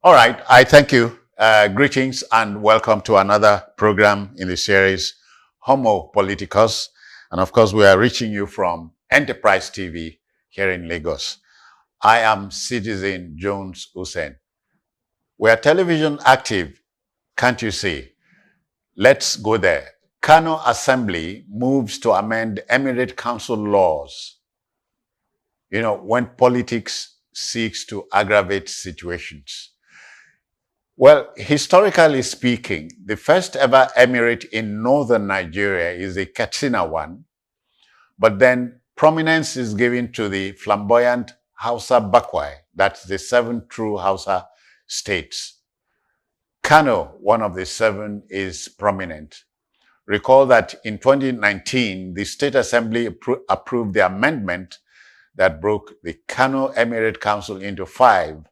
All right, I thank you. Greetings and welcome to another program in the series Homo Politicus. And of course, we are reaching you from Enterprise TV here in Lagos. I am Citizen Jones Hussein. We are television active, can't you see? Let's go there. Kano Assembly moves to amend Emirate Council laws. You know, when politics seeks to aggravate situations. Well, historically speaking, the first ever emirate in northern Nigeria is the Katsina one, but then prominence is given to the flamboyant Hausa Bakwai, that's the seven true Hausa states. Kano, one of the seven, is prominent. Recall that in 2019, the State Assembly approved the amendment that broke the Kano Emirate Council into five.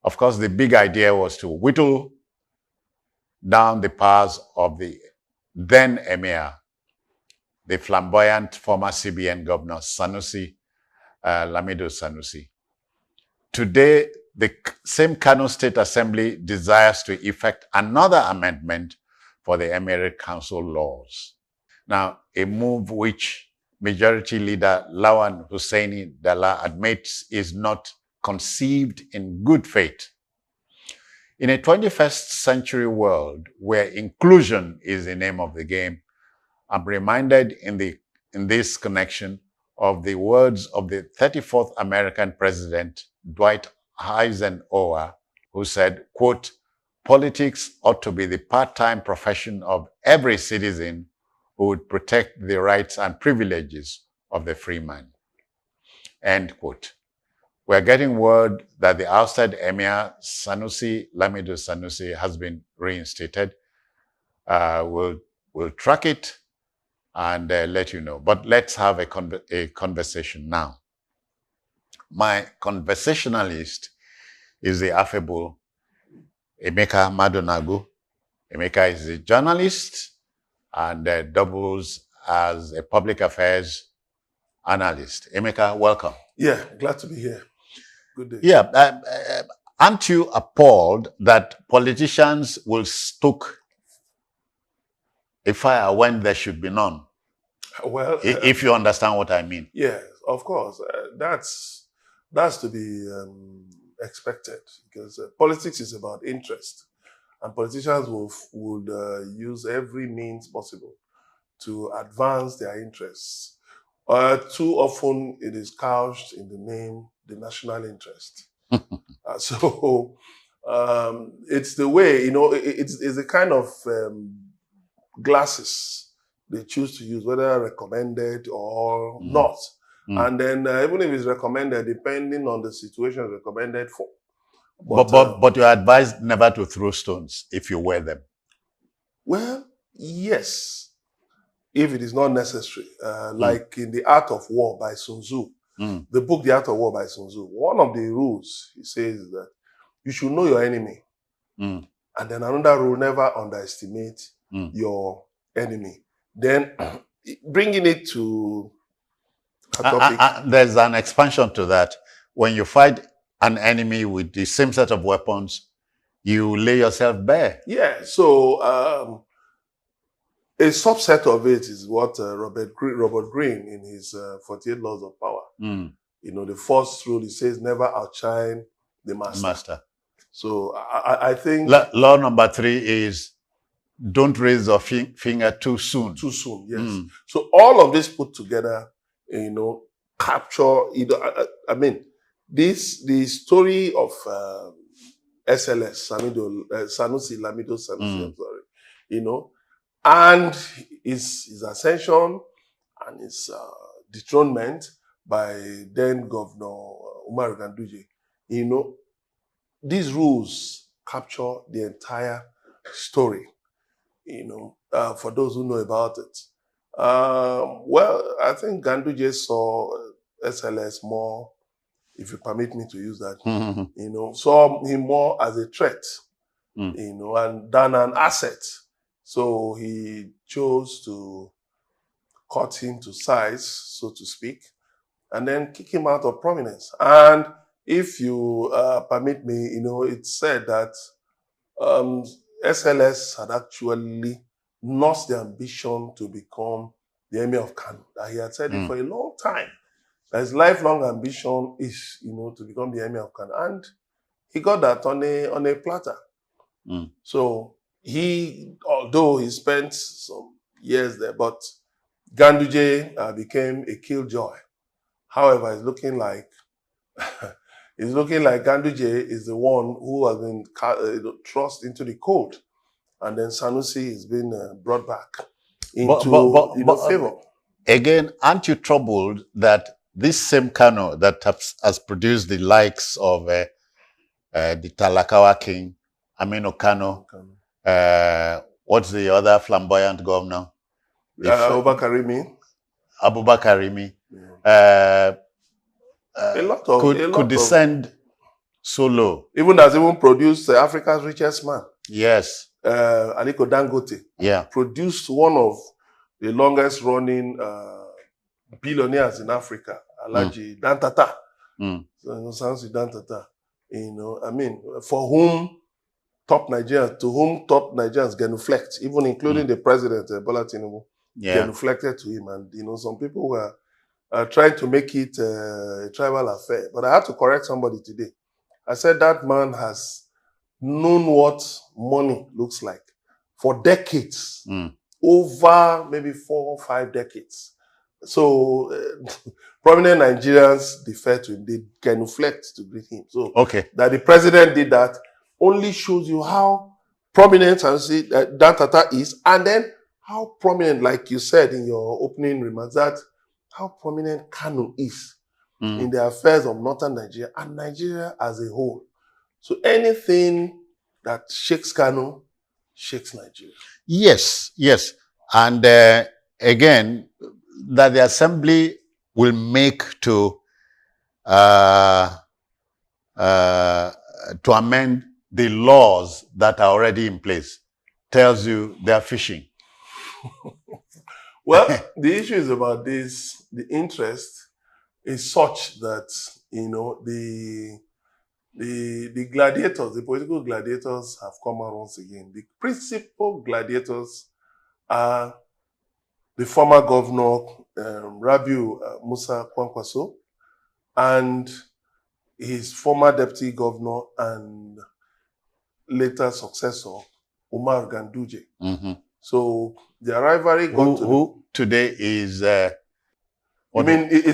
Of course, the big idea was to whittle down the powers of the then Emir, the flamboyant former CBN governor Sanusi, Lamido Sanusi. Today, the same Kano State Assembly desires to effect another amendment for the Emirate Council laws. Now, a move which Majority Leader Lawan Hussaini Dala admits is not conceived in good faith. In a 21st century world where inclusion is the name of the game, I'm reminded in this connection of the words of the 34th American president, Dwight Eisenhower, who said, quote, "Politics ought to be the part-time profession of every citizen who would protect the rights and privileges of the free man." End quote. We're getting word that the ousted Emir, Sanusi, Lamido Sanusi, has been reinstated. We'll track it and let you know. But let's have a conversation now. My conversationalist is the affable Emeka Madonagu. Emeka is a journalist and doubles as a public affairs analyst. Emeka, welcome. Yeah, glad to be here. Good day. Yeah, aren't you appalled that politicians will stoke a fire when there should be none? Well, If you understand what I mean. yeah, of course, that's to be expected because politics is about interest, and politicians would use every means possible to advance their interests. Too often, it is couched in the name the national interest. So it's the way, it's a kind of glasses they choose to use, whether recommended or not. And then even if it's recommended, depending on the situation recommended for. But you're advised never to throw stones if you wear them. Well, yes, if it is not necessary. Like in The Art of War by Sun Tzu, the book The Art of War by Sun Tzu, one of the rules, he says that you should know your enemy. And then another rule, never underestimate your enemy. Then bringing it to a topic. There's an expansion to that. When you fight an enemy with the same set of weapons, you lay yourself bare. Yeah, so a subset of it is what Robert Greene in his 48 Laws of Power. The first rule, he says never outshine the master. So I think law number 3 is don't raise your finger too soon. Too soon, yes. So all of this put together, capture. The story of SLS Sanusi Lamido Sanusi. I'm sorry, and his ascension and his dethronement by then Governor Umar Ganduje. These rules capture the entire story. For those who know about it. Well, I think Ganduje saw SLS more, if you permit me to use that, saw him more as a threat, and than an asset. So he chose to cut him to size, so to speak, and then kick him out of prominence. And if you permit me, it's said that SLS had actually lost the ambition to become the Emir of Kano. That he had said it for a long time. That his lifelong ambition is, to become the Emir of Kano. And he got that on a platter. So although he spent some years there, but Ganduje became a killjoy. However, it's looking like Ganduje is the one who has been thrust into the cold, and then Sanusi is being brought back into favor. Again, aren't you troubled that this same Kano that has produced the likes of the Talakawa King, Aminu Kano, what's the other flamboyant governor? Abubakar Rimi. Could descend so low. Even has produced Africa's richest man. Yes. Aliko Dangote. Produced one of the longest running billionaires in Africa, Alhaji Dantata. Sanusi Dantata. For whom top Nigerians genuflect, even including the president, Bola Tinubu, genuflected to him. And, some people were trying to make it a tribal affair. But I had to correct somebody today. I said that man has known what money looks like for decades, over maybe 4 or 5 decades. So prominent Nigerians defer to him. They genuflect to greet him. So that the president did that only shows you how prominent Dantata is, and then how prominent, like you said in your opening remarks, that how prominent Kano is in the affairs of northern Nigeria and Nigeria as a whole. So anything that shakes Kano shakes Nigeria. Yes. And again, that the assembly will make to amend the laws that are already in place tells you they are fishing. Well, the issue is about this. The interest is such that, the gladiators, the political gladiators have come out once again. The principal gladiators are the former governor, Rabiu Musa Kwankwaso, and his former deputy governor and later successor, Umar Ganduje. So the rivalry got who today is... he's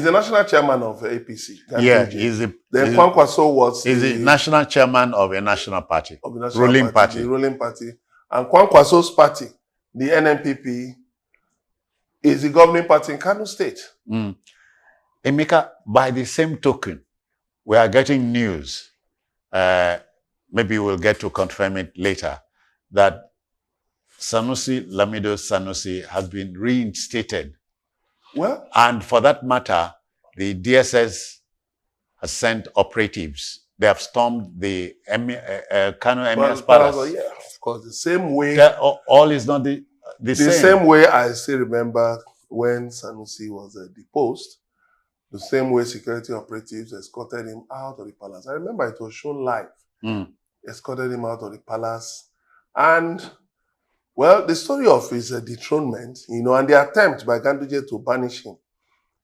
the national chairman of APC. Ganduje. Then Kwankwaso was... He's the national chairman of a national party. Ruling party. The ruling party. And Kwankwaso's party, the NNPP, is the governing party in Kano State. Emeka, by the same token, we are getting news, maybe we'll get to confirm it later, that Lamido Sanusi has been reinstated. Well, and for that matter, the DSS has sent operatives. They have stormed the Kano Emir's palace. Yeah, of course, the same way. All is not the same. The same way I still remember when Sanusi was deposed, the same way security operatives escorted him out of the palace. I remember it was shown live. Escorted him out of the palace. And, well, the story of his dethronement, and the attempt by Ganduje to banish him,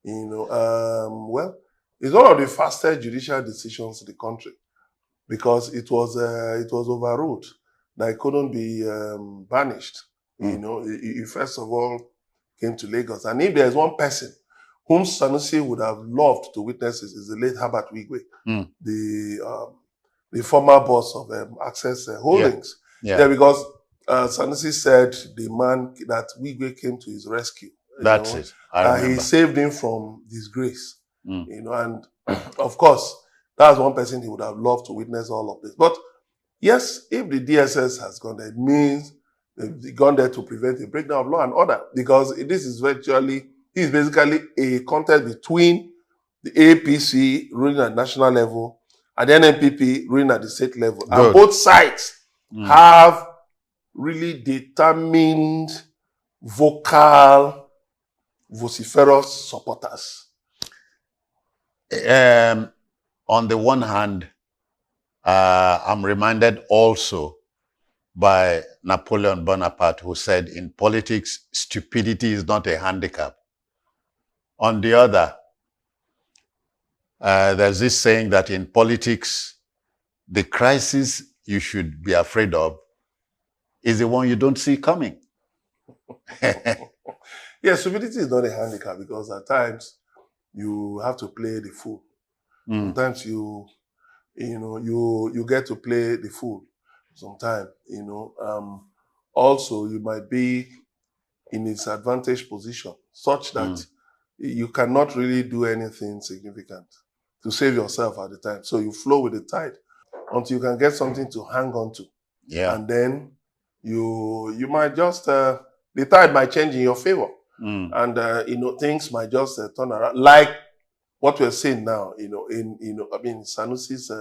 well, it's one of the fastest judicial decisions in the country because it was overruled that it couldn't be banished. He first of all came to Lagos. And if there's one person whom Sanusi would have loved to witness is the late Herbert Wigwe, the former boss of Access Holdings. Because Sanusi said the man that Wigwe came to his rescue. That's it. He saved him from disgrace. And of course, that's one person he would have loved to witness all of this. But yes, if the DSS has gone there, it means they've gone there to prevent a breakdown of law and order, because this is basically a contest between the APC ruling at national level and the NNPP ruling at the state level. Good. And both sides have really determined, vocal, vociferous supporters. on the one hand, I'm reminded also by Napoleon Bonaparte, who said, in politics, stupidity is not a handicap. On the other, there's this saying that in politics, the crisis you should be afraid of is the one you don't see coming. Yeah, stupidity is not a handicap because at times you have to play the fool. Sometimes you get to play the fool. Sometimes, also you might be in a disadvantaged position such that you cannot really do anything significant to save yourself at the time. So you flow with the tide until you can get something to hang on to. Yeah. And then you might just, the tide might change in your favor. And, things might just turn around. Like what we're seeing now, Sanusi's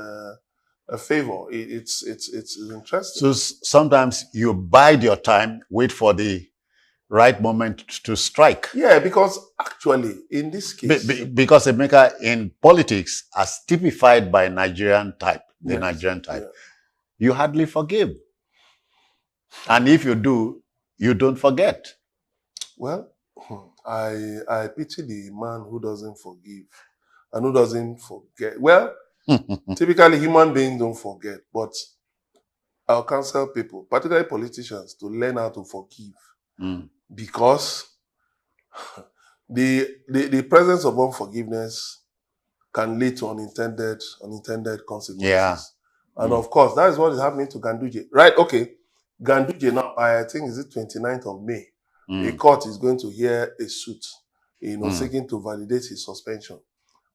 favor. It's interesting. So sometimes you bide your time, wait for the right moment to strike. Yeah, because actually, in this case... Because Emeka, in politics, as typified by Nigerian type, Nigerian type, you hardly forgive. And if you do, you don't forget. Well, I pity the man who doesn't forgive and who doesn't forget. Well, typically human beings don't forget, but I'll counsel people, particularly politicians, to learn how to forgive. Because the presence of unforgiveness can lead to unintended consequences. Yeah. And of course, that is what is happening to Ganduje. Right, okay. Ganduje now, I think, is it 29th of May? A court is going to hear a suit, seeking to validate his suspension.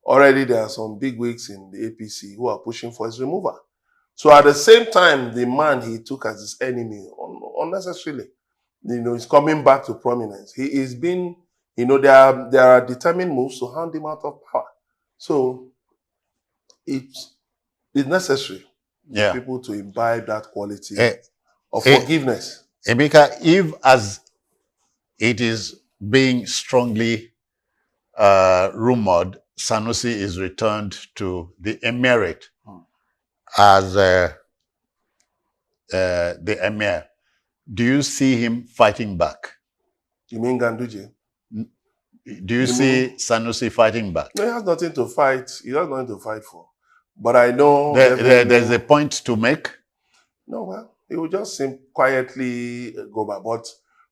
Already there are some big wigs in the APC who are pushing for his removal. So at the same time, the man he took as his enemy unnecessarily, is coming back to prominence. He is being, there are determined moves to hand him out of power. So it's necessary for people to imbibe that quality of forgiveness. Emeka, if as it is being strongly rumored, Sanusi is returned to the Emirate as the Emir, do you see him fighting back? You mean Ganduje? Do you see Sanusi fighting back? No, he has nothing to fight. He has nothing to fight for. But I know... There's a point to make? No, well, he will just quietly go back. But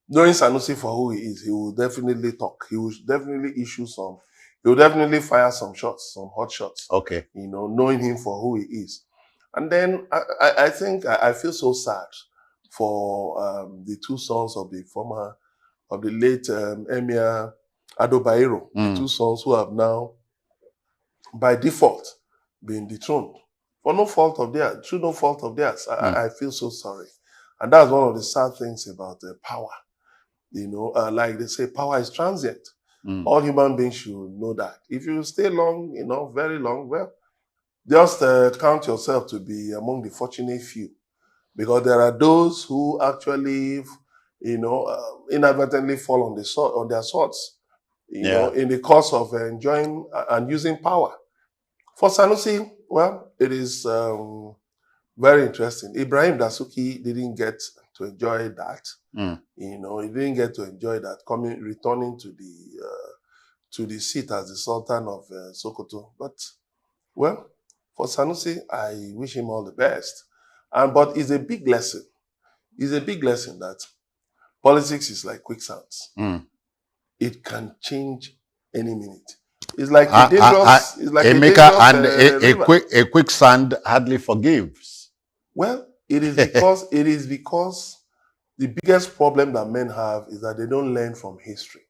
knowing Sanusi for who he is, he will definitely talk. He will definitely he will definitely fire some shots, some hot shots. Okay. Knowing him for who he is. And then I think I feel so sad for the two sons of the late Emir Ado Bayero, the two sons who have now, by default, been dethroned. For no fault of theirs, through no fault of theirs. I feel so sorry. And that's one of the sad things about power. Like they say, power is transient. All human beings should know that. If you stay long, very long, well, just count yourself to be among the fortunate few. Because there are those who actually, inadvertently fall on their swords, in the course of enjoying and using power. For Sanusi, well, it is very interesting. Ibrahim Dasuki didn't get to enjoy that. He didn't get to enjoy that, returning to the seat as the Sultan of Sokoto. But, well, for Sanusi, I wish him all the best. But it's a big lesson. It's a big lesson that politics is like quicksands. It can change any minute. It's like a dangerous. It's like a quicksand hardly forgives. Well, it is because the biggest problem that men have is that they don't learn from history.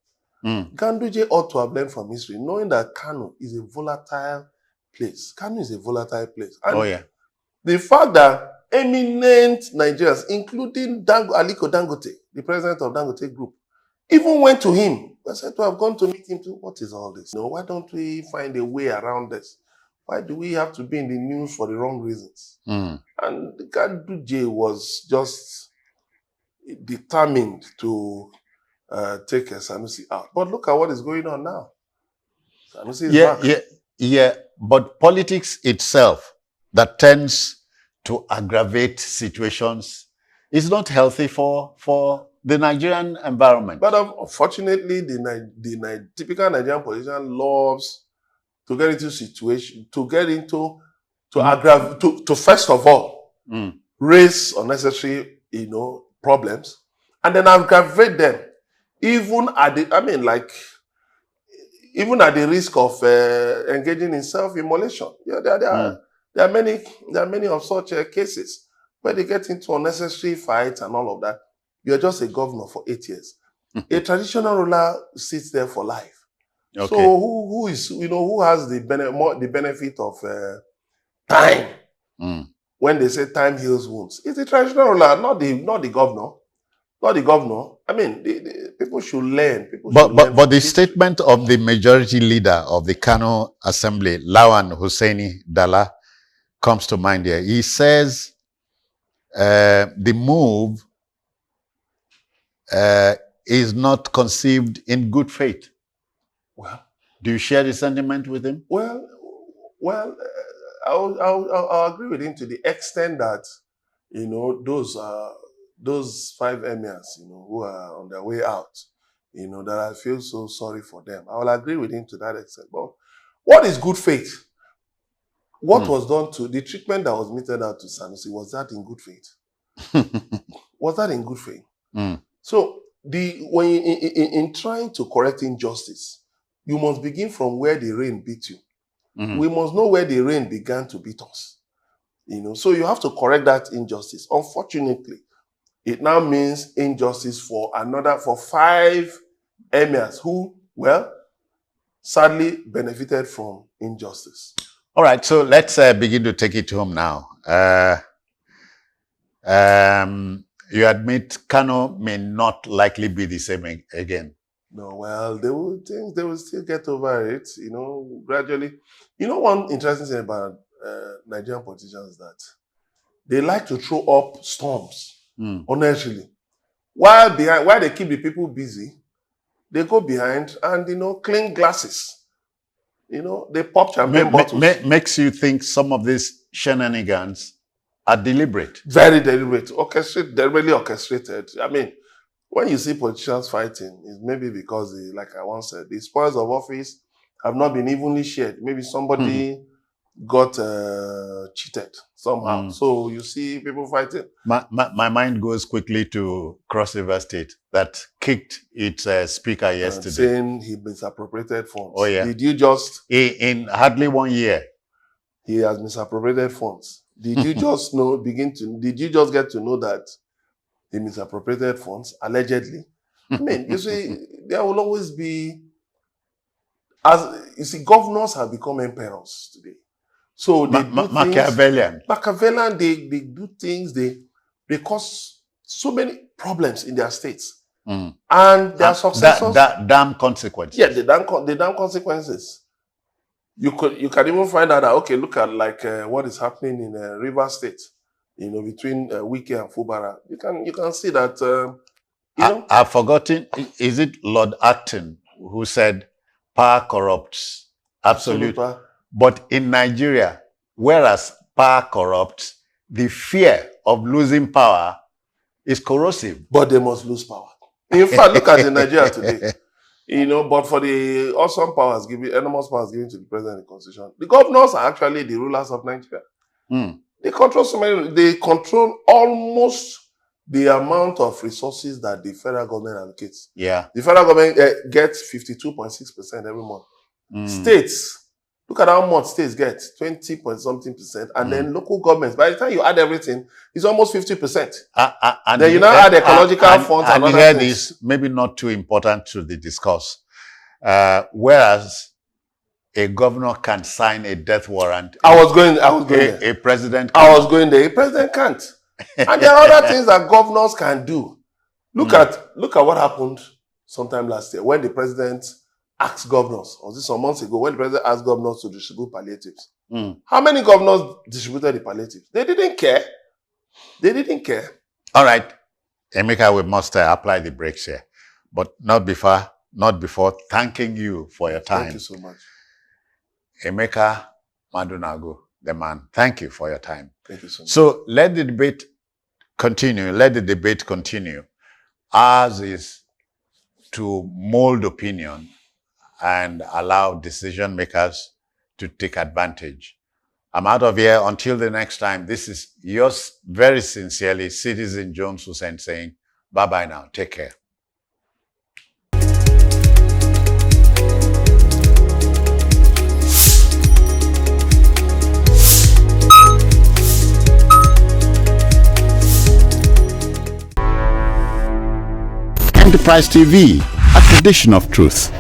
Ganduje ought to have learned from history, knowing that Kano is a volatile place. Kano is a volatile place. And the fact that eminent Nigerians, including Aliko Dangote, the president of Dangote Group, even went to him. I said to have gone to meet him too. What is all this? Why don't we find a way around this? Why do we have to be in the news for the wrong reasons? And Ganduje was just determined to take Sanusi out. But look at what is going on now. Sanusi is back. Yeah. but politics itself that tends to aggravate situations is not healthy for the Nigerian environment. But unfortunately, typical Nigerian politician loves to get into situation, to first of all, raise unnecessary, problems, and then aggravate them, even at the risk of engaging in self-immolation. Yeah, there are many of such cases where they get into unnecessary fights and all of that. You're just a governor for 8 years. A traditional ruler sits there for life. Okay. So who has the benefit of time? When they say time heals wounds, it's the traditional ruler, not the governor. Not the governor. I mean, the people should learn. But the statement of the majority leader of the Kano Assembly, Lawan Hussaini Dala, comes to mind here. He says the move is not conceived in good faith. Well, do you share the sentiment with him? Well, I'll agree with him to the extent that those 5 emirs, who are on their way out, that I feel so sorry for them. I will agree with him to that extent. But what is good faith? What was done to the treatment that was meted out to Sanusi, was that in good faith? Was that in good faith? So when in trying to correct injustice, you must begin from where the rain beat you. We must know where the rain began to beat us. So you have to correct that injustice. Unfortunately, it now means injustice for 5 emirs who, sadly benefited from injustice. All right, so let's begin to take it home now. You admit Kano may not likely be the same again. No, they will still get over it, gradually. One interesting thing about Nigerian politicians is that they like to throw up storms, honestly. While they keep the people busy, they go behind and, clean glasses. They pop champagne bottles. Makes you think some of these shenanigans are deliberate. Very deliberate. Deliberately orchestrated. I mean, when you see politicians fighting, it's maybe because like I once said, the spoils of office have not been evenly shared. Maybe somebody got cheated somehow. So you see people fighting. My mind goes quickly to Cross River State that kicked its speaker yesterday. Saying he misappropriated funds. Oh, yeah. Did you just... In hardly 1 year. He has misappropriated funds. Did you just did you just get to know that he misappropriated funds, allegedly? I mean, you see, there will always be, governors have become emperors today. So they do Machiavellian. Machiavellian, they do things, they cause so many problems in their states. And their successors... damn consequences. Yeah, the damn consequences. You can even find out that, okay, look at what is happening in River State, between Wike and Fubara. You can see that, I've forgotten, is it Lord Acton who said power corrupts? Absolute power. But in Nigeria, whereas power corrupts, the fear of losing power is corrosive. But they must lose power. In fact, look at Nigeria today. But for the awesome powers enormous powers given to the president in the constitution, the governors are actually the rulers of Nigeria. They control almost the amount of resources that the federal government allocates. Yeah. The federal government gets 52.6% every month. States, look at how much states get, 20-point-something%. And then local governments, by the time you add everything, it's almost 50%. And then you now add ecological funds and other here things. Is maybe not too important to the discourse. Whereas a governor can sign a death warrant. I was going there. A president can't. I was going there. A president can't. And there are other things that governors can do. Look at what happened sometime last year when the president asked governors, or this some months ago, when the president asked governors to distribute palliatives. How many governors distributed the palliatives? They didn't care. They didn't care. All right. Emeka, we must apply the brakes here. But not before thanking you for your time. Thank you so much. Emeka Madunagu, the man. Thank you for your time. Thank you so much. So let the debate continue. Let the debate continue. Ours is to mold opinion and allow decision makers to take advantage. I'm out of here. Until the next time, this is yours very sincerely, Citizen Jones Hussein saying, bye-bye now. Take care. Enterprise TV, a tradition of truth.